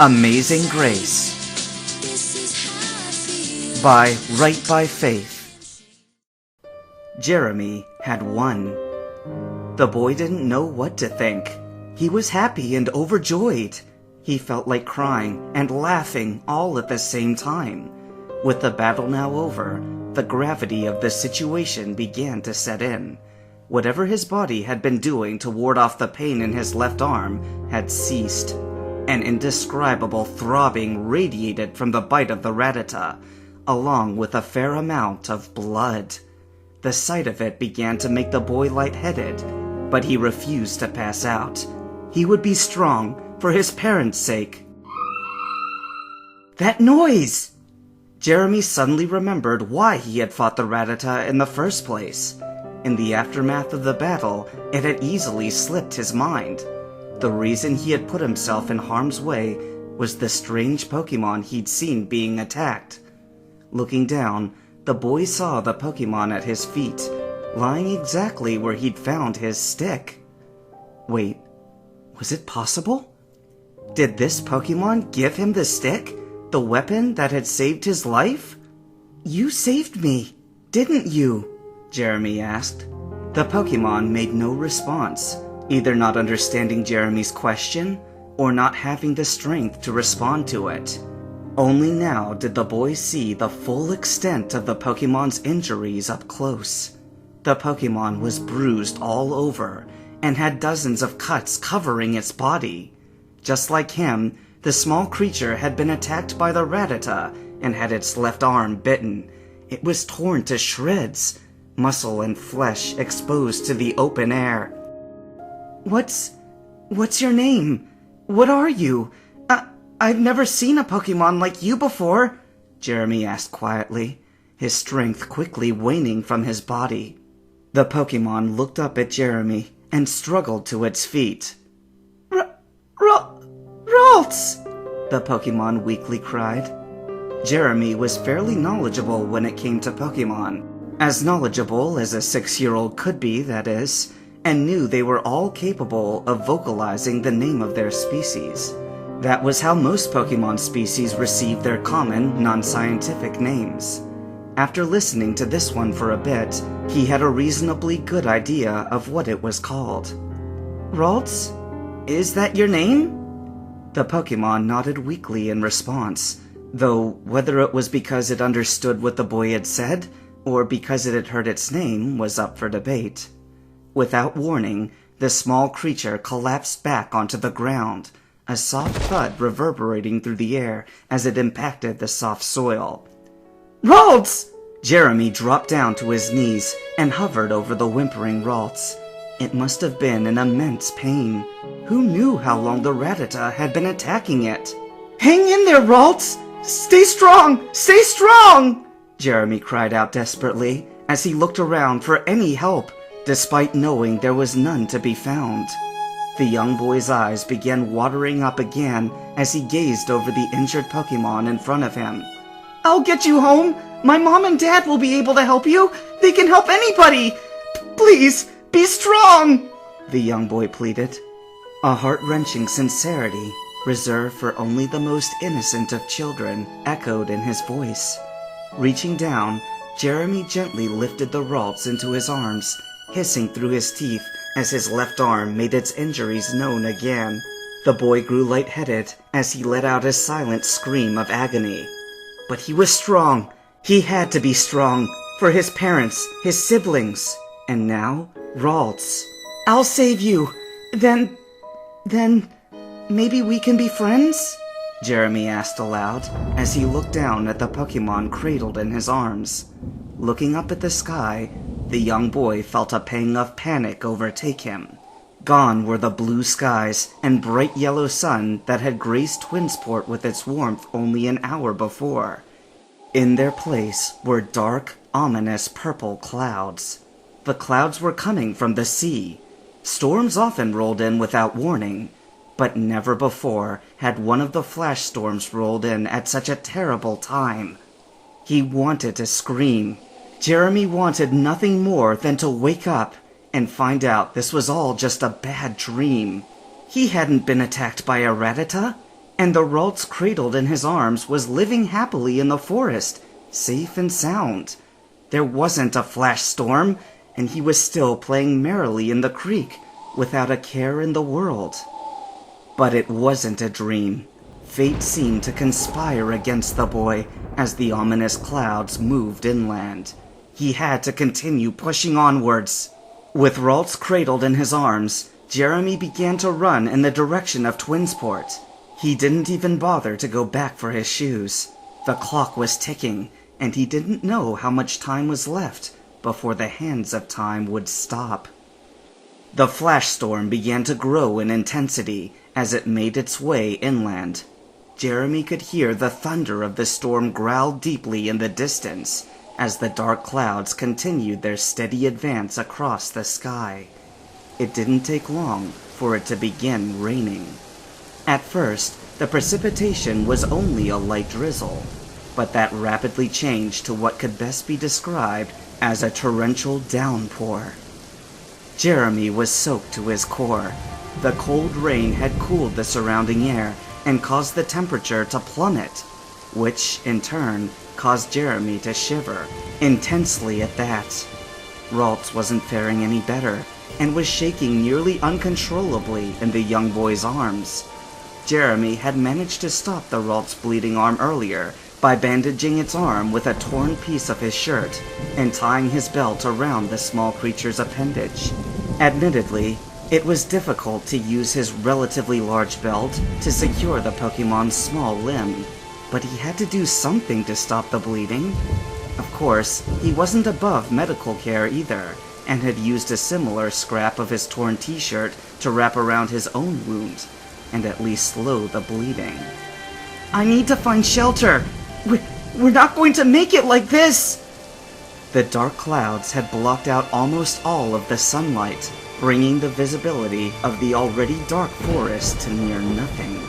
Amazing Grace by Right by Faith. Jeremy had won. The boy didn't know what to think. He was happy and overjoyed. He felt like crying and laughing all at the same time. With the battle now over, the gravity of the situation began to set in. Whatever his body had been doing to ward off the pain in his left arm had ceased. An indescribable throbbing radiated from the bite of the ratata, along with a fair amount of blood. The sight of it began to make the boy lightheaded, but he refused to pass out. He would be strong for his parents' sake. That noise! Jeremy suddenly remembered why he had fought the ratata in the first place. In the aftermath of the battle, it had easily slipped his mind. The reason he had put himself in harm's way was the strange Pokemon he'd seen being attacked. Looking down, the boy saw the Pokemon at his feet, lying exactly where he'd found his stick. Wait, was it possible? Did this Pokemon give him the stick, the weapon that had saved his life? You saved me, didn't you? Jeremy asked. The Pokemon made no response, either not understanding Jeremy's question or not having the strength to respond to it. Only now did the boy see the full extent of the Pokemon's injuries up close. The Pokemon was bruised all over and had dozens of cuts covering its body. Just like him, the small creature had been attacked by the ratata and had its left arm bitten. It was torn to shreds, muscle and flesh exposed to the open air. What's your name? What are you? I've never seen a Pokemon like you before, Jeremy asked quietly, his strength quickly waning from his body. The Pokemon looked up at Jeremy and struggled to its feet. Ralts! The Pokemon weakly cried. Jeremy was fairly knowledgeable when it came to Pokemon. As knowledgeable as a 6-year-old could be, that is, and knew they were all capable of vocalizing the name of their species. That was how most Pokemon species received their common, non-scientific names. After listening to this one for a bit, he had a reasonably good idea of what it was called. Ralts? Is that your name? The Pokemon nodded weakly in response, though whether it was because it understood what the boy had said, or because it had heard its name, was up for debate. Without warning, the small creature collapsed back onto the ground, a soft thud reverberating through the air as it impacted the soft soil. Ralts! Jeremy dropped down to his knees and hovered over the whimpering Ralts. It must have been an immense pain. Who knew how long the ratata had been attacking it? Hang in there, Ralts! Stay strong! Stay strong! Jeremy cried out desperately as he looked around for any help, despite knowing there was none to be found. The young boy's eyes began watering up again as he gazed over the injured Pokemon in front of him. I'll get you home! My mom and dad will be able to help you! They can help anybody! Please, be strong! The young boy pleaded. A heart-wrenching sincerity, reserved for only the most innocent of children, echoed in his voice. Reaching down, Jeremy gently lifted the Ralts into his arms, hissing through his teeth as his left arm made its injuries known again. The boy grew lightheaded as he let out a silent scream of agony. But he was strong. He had to be strong for his parents, his siblings, and now, Ralts. I'll save you. Then, maybe we can be friends? Jeremy asked aloud as he looked down at the Pokemon cradled in his arms. Looking up at the sky, the young boy felt a pang of panic overtake him. Gone were the blue skies and bright yellow sun that had graced Twinsport with its warmth only an hour before. In their place were dark, ominous purple clouds. The clouds were coming from the sea. Storms often rolled in without warning, but never before had one of the flash storms rolled in at such a terrible time. He wanted to scream. Jeremy wanted nothing more than to wake up and find out this was all just a bad dream. He hadn't been attacked by a ratata. and the Ralts cradled in his arms was living happily in the forest, safe and sound. There wasn't a flash storm, and he was still playing merrily in the creek, without a care in the world. But it wasn't a dream. Fate seemed to conspire against the boy as the ominous clouds moved inland. He had to continue pushing onwards. With Ralts cradled in his arms, Jeremy began to run in the direction of Twinsport. He didn't even bother to go back for his shoes. The clock was ticking, and he didn't know how much time was left before the hands of time would stop. The flash storm began to grow in intensity as it made its way inland. Jeremy could hear the thunder of the storm growl deeply in the distance as the dark clouds continued their steady advance across the sky. It didn't take long for it to begin raining. At first, the precipitation was only a light drizzle, but that rapidly changed to what could best be described as a torrential downpour. Jeremy was soaked to his core. The cold rain had cooled the surrounding air and caused the temperature to plummet, which, in turn, caused Jeremy to shiver, intensely at that. Ralts wasn't faring any better, and was shaking nearly uncontrollably in the young boy's arms. Jeremy had managed to stop the Ralt's bleeding arm earlier by bandaging its arm with a torn piece of his shirt and tying his belt around the small creature's appendage. Admittedly, it was difficult to use his relatively large belt to secure the Pokemon's small limb, but he had to do something to stop the bleeding. Of course, he wasn't above medical care either, and had used a similar scrap of his torn t-shirt to wrap around his own wound, and at least slow the bleeding. "I need to find shelter! We're not going to make it like this!" The dark clouds had blocked out almost all of the sunlight, bringing the visibility of the already dark forest to near nothing.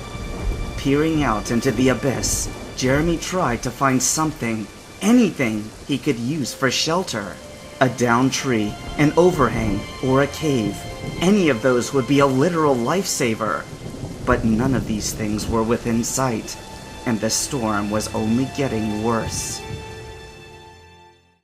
Peering out into the abyss, Jeremy tried to find something, anything he could use for shelter. A downed tree, an overhang, or a cave. Any of those would be a literal lifesaver. But none of these things were within sight, and the storm was only getting worse.